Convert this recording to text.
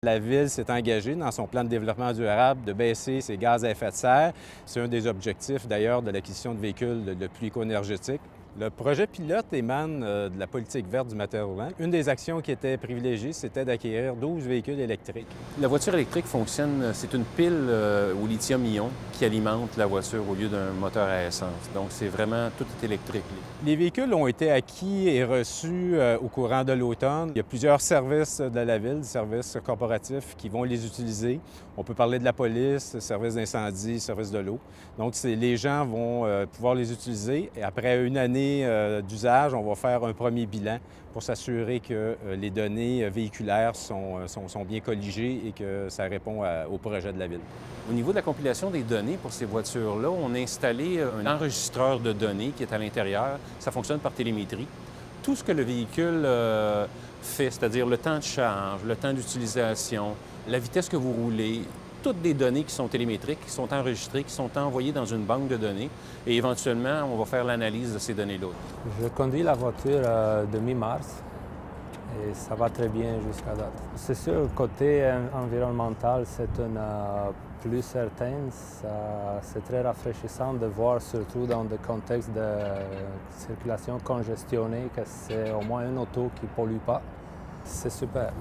La Ville s'est engagée dans son plan de développement durable de baisser ses gaz à effet de serre. C'est un des objectifs d'ailleurs de l'acquisition de véhicules le plus éco-énergétiques. Le projet pilote émane de la politique verte du matériel roulant. Une des actions qui était privilégiée, c'était d'acquérir 12 véhicules électriques. La voiture électrique fonctionne, c'est une pile au lithium-ion qui alimente la voiture au lieu d'un moteur à essence. Donc, c'est vraiment, tout est électrique. Les véhicules ont été acquis et reçus au courant de l'automne. Il y a plusieurs services de la Ville, des services corporatifs qui vont les utiliser. On peut parler de la police, service d'incendie, service de l'eau. Donc, les gens vont pouvoir les utiliser. Et après une année d'usage, on va faire un premier bilan pour s'assurer que les données véhiculaires sont bien colligées et que ça répond au projet de la Ville. Au niveau de la compilation des données pour ces voitures-là, on a installé un enregistreur de données qui est à l'intérieur. Ça fonctionne par télémétrie. Tout ce que le véhicule fait, c'est-à-dire le temps de charge, le temps d'utilisation, la vitesse que vous roulez, toutes des données qui sont télémétriques, qui sont enregistrées, qui sont envoyées dans une banque de données et éventuellement, on va faire l'analyse de ces données-là. Je conduis la voiture de mi-mars et ça va très bien jusqu'à date. C'est sûr, le côté environnemental, c'est une plus certain. C'est très rafraîchissant de voir, surtout dans des contextes de circulation congestionnée, que c'est au moins une auto qui ne pollue pas. C'est super.